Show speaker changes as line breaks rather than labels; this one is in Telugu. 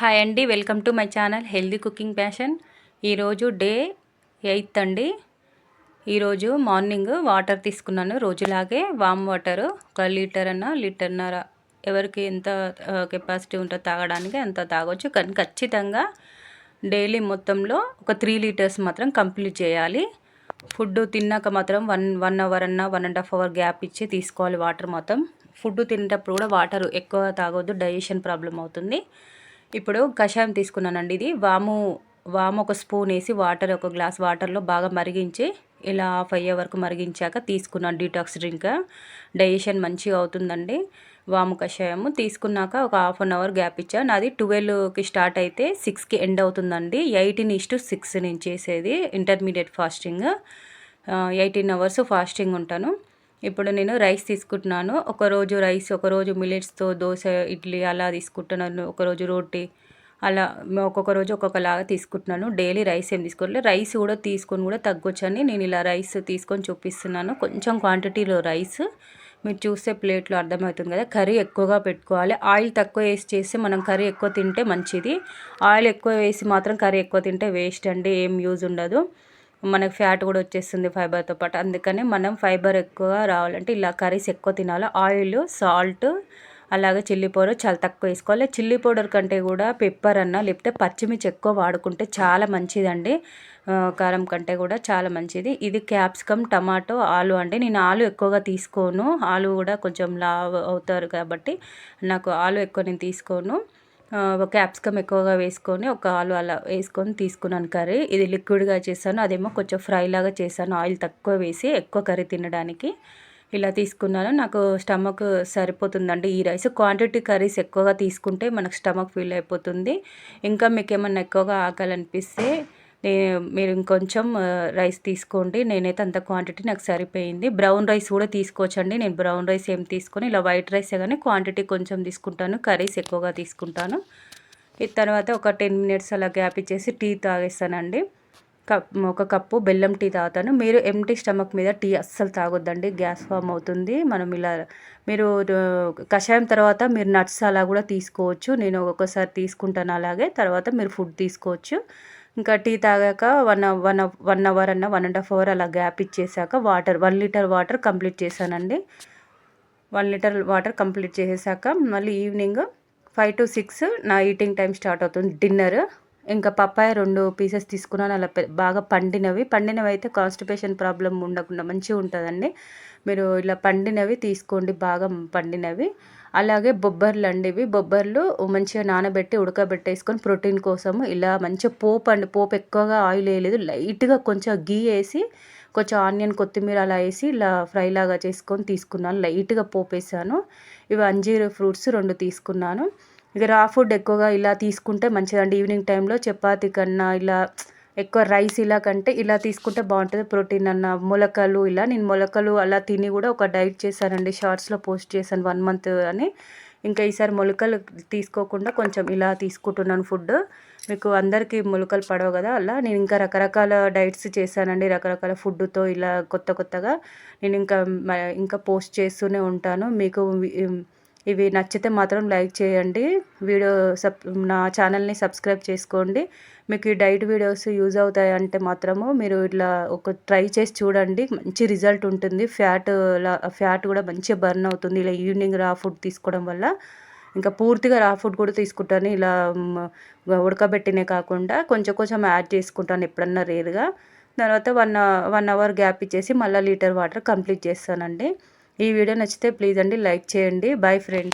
హాయ్ అండి, welcome to my channel healthy cooking passion. ఈరోజు డే 8 అండి. ఈరోజు మార్నింగ్ వాటర్ తీసుకున్నాను. రోజులాగే వామ్ వాటర్ 1 లీటర్ అన్న లీటర్న్నర, ఎవరికి ఎంత కెపాసిటీ ఉంటుందో తాగడానికి అంత తాగొచ్చు. కానీ ఖచ్చితంగా డైలీ మొత్తంలో ఒక 3 లీటర్స్ మాత్రం కంప్లీట్ చేయాలి. ఫుడ్ తిన్నాక మాత్రం వన్ అవర్ అన్న 1.5 అవర్ గ్యాప్ ఇచ్చి తీసుకోవాలి వాటర్ మాత్రం. ఫుడ్ తినేటప్పుడు కూడా వాటర్ ఎక్కువ తాగొద్దు, డైజెషన్ ప్రాబ్లం అవుతుంది. ఇప్పుడు కషాయం తీసుకున్నానండి. ఇది వాము ఒక స్పూన్ వేసి ఒక గ్లాస్ వాటర్లో బాగా మరిగించి ఇలా హాఫ్ అయ్యే వరకు మరిగించాక తీసుకున్నాను. డీటాక్స్ డ్రింక్, డైజెషన్ మంచిగా అవుతుందండి. వాము కషాయము తీసుకున్నాక ఒక హాఫ్ అన్ అవర్ గ్యాప్ ఇచ్చాను. నాది 12కి స్టార్ట్ అయితే 6కి ఎండ్ అవుతుందండి. 18:6 నేను చేసేది ఇంటర్మీడియట్ ఫాస్టింగ్. 18 అవర్స్ ఫాస్టింగ్ ఉంటాను. ఇప్పుడు నేను రైస్ తీసుకుంటున్నాను. ఒకరోజు రైస్, ఒకరోజు మిల్లెట్స్తో దోశ, ఇడ్లీ అలా తీసుకుంటున్నాను. ఒకరోజు రోటీ, అలా ఒక్కొక్క రోజు ఒక్కొక్కలాగా తీసుకుంటున్నాను. డైలీ రైస్ ఏం తీసుకోవట్లేదు. రైస్ కూడా తీసుకొని కూడా తగ్గొచ్చని నేను ఇలా రైస్ తీసుకొని చూపిస్తున్నాను. కొంచెం క్వాంటిటీలో రైస్ మీరు చూస్తే ప్లేట్లో అర్థమవుతుంది కదా. కర్రీ ఎక్కువగా పెట్టుకోవాలి. ఆయిల్ తక్కువ వేసి చేస్తే మనం కర్రీ ఎక్కువ తింటే మంచిది. ఆయిల్ ఎక్కువ వేసి మాత్రం కర్రీ ఎక్కువ తింటే వేస్ట్ అండి, ఏం యూజ్ ఉండదు. మనకు ఫ్యాట్ కూడా వచ్చేస్తుంది ఫైబర్తో పాటు. అందుకని మనం ఫైబర్ ఎక్కువగా రావాలంటే ఇలా కర్రీస్ ఎక్కువ తినాలి. ఆయిల్, సాల్ట్, అలాగే చిల్లీ పౌడర్ చాలా తక్కువ వేసుకోవాలి. చిల్లీ పౌడర్ కంటే కూడా పెప్పర్ అన్న లేకపోతే పచ్చిమిర్చి ఎక్కువ వాడుకుంటే చాలా మంచిదండి. కారం కంటే కూడా చాలా మంచిది. ఇది క్యాప్సికమ్, టమాటో, ఆలు అండి. నేను ఆలు ఎక్కువగా తీసుకోను. ఆలు కూడా కొంచెం లావు అవుతారు కాబట్టి నాకు ఆలు ఎక్కువ నేను తీసుకోను. క్యాప్సికమ్ ఎక్కువగా వేసుకొని ఒక ఆలు అలా వేసుకొని తీసుకున్నాను కర్రీ. ఇది లిక్విడ్గా చేశాను, అదేమో కొంచెం ఫ్రై లాగా చేశాను, ఆయిల్ తక్కువ వేసి ఎక్కువ కర్రీ తినడానికి. ఇలా తీసుకున్నాను. నాకు స్టమక్ సరిపోతుందండి ఈ రైస్. క్వాంటిటీ కర్రీస్ ఎక్కువగా తీసుకుంటే మనకు స్టమక్ ఫీల్ అయిపోతుంది. ఇంకా మీకు ఏమన్నా ఎక్కువగా ఆకలనిపిస్తే మీరు ఇంకొంచెం రైస్ తీసుకోండి. నేనైతే అంత క్వాంటిటీ నాకు సరిపోయింది. బ్రౌన్ రైస్ కూడా తీసుకోవచ్చండి. నేను బ్రౌన్ రైస్ ఏం తీసుకొని ఇలా వైట్ రైసే కానీ క్వాంటిటీ కొంచెం తీసుకుంటాను, కర్రీస్ ఎక్కువగా తీసుకుంటాను. ఈ తర్వాత ఒక 10 మినిట్స్ అలా గ్యాప్ ఇచ్చేసి టీ తాగేస్తానండి. ఒక కప్పు బెల్లం టీ తాగుతాను. మీరు ఎంటీ స్టమక్ మీద టీ అస్సలు తాగొద్దండి, గ్యాస్ ఫామ్ అవుతుంది. మీరు కషాయం తర్వాత మీరు నట్స్ అలా కూడా తీసుకోవచ్చు. నేను ఒక్కొక్కసారి తీసుకుంటాను అలాగే. తర్వాత మీరు ఫుడ్ తీసుకోవచ్చు. ఇంకా టీ తాగాక వన్ అవర్ అన్న 1.5 అవర్ అలా గ్యాప్ ఇచ్చేసాక 1 లీటర్ వాటర్ కంప్లీట్ చేశానండి. 1 లీటర్ వాటర్ కంప్లీట్ చేసేసాక మళ్ళీ ఈవినింగ్ 5 to 6 నా ఈటింగ్ టైం స్టార్ట్ అవుతుంది. డిన్నర్ ఇంకా పప్పాయ 2 పీసెస్ తీసుకున్నాను. అలా బాగా పండినవి అయితే కాన్స్టిపేషన్ ప్రాబ్లం ఉండకుండా మంచిగా ఉంటుందండి. మీరు ఇలా పండినవి తీసుకోండి, బాగా పండినవి. అలాగే బొబ్బర్లు అండి. ఇవి బొబ్బర్లు మంచిగా నానబెట్టి ఉడకబెట్టేసుకొని ప్రోటీన్ కోసము ఇలా మంచిగా పోపు ఎక్కువగా ఆయిల్ వేయలేదు, లైట్గా కొంచెం గీ వేసి కొంచెం ఆనియన్, కొత్తిమీర అలా వేసి ఇలా ఫ్రై లాగా చేసుకొని తీసుకున్నాను. లైట్గా పోపు వేసాను. ఇవి అంజీర్ ఫ్రూట్స్ 2 తీసుకున్నాను. ఇక రా ఫుడ్ ఎక్కువగా ఇలా తీసుకుంటే మంచిదండి. ఈవినింగ్ టైంలో చపాతీ కన్నా ఇలా ఎక్కువ రైస్ ఇలా కంటే ఇలా తీసుకుంటే బాగుంటుంది. ప్రోటీన్ అన్న మొలకలు, ఇలా నేను మొలకలు అలా తిని కూడా ఒక డైట్ చేశానండి. షార్ట్స్లో పోస్ట్ చేశాను 1 month అని. ఇంకా ఈసారి మొలకలు తీసుకోకుండా కొంచెం ఇలా తీసుకుంటున్నాను ఫుడ్. మీకు అందరికీ మొలకలు పడవు కదా, అలా నేను ఇంకా రకరకాల డైట్స్ చేశానండి. రకరకాల ఫుడ్తో ఇలా కొత్తగా నేను ఇంకా పోస్ట్ చేస్తూనే ఉంటాను. మీకు ఇవి నచ్చితే మాత్రం లైక్ చేయండి. నా ఛానల్ని సబ్స్క్రైబ్ చేసుకోండి. మీకు ఈ డైట్ వీడియోస్ యూజ్ అవుతాయంటే మాత్రము మీరు ఇట్లా ట్రై చేసి చూడండి. మంచి రిజల్ట్ ఉంటుంది. ఫ్యాట్ కూడా మంచిగా బర్న్ అవుతుంది ఇలా ఈవినింగ్ రా ఫుడ్ తీసుకోవడం వల్ల. ఇంకా పూర్తిగా రా ఫుడ్ కూడా తీసుకుంటాను. ఇలా ఉడకబెట్టినే కాకుండా కొంచెం యాడ్ చేసుకుంటాను ఎప్పుడన్నా రేరుగా. తర్వాత 1 అవర్ గ్యాప్ ఇచ్చేసి మళ్ళీ లీటర్ వాటర్ కంప్లీట్ చేస్తానండి. ఈ వీడియో నచ్చితే ప్లీజ్ అండి లైక్ చేయండి. Bye friends.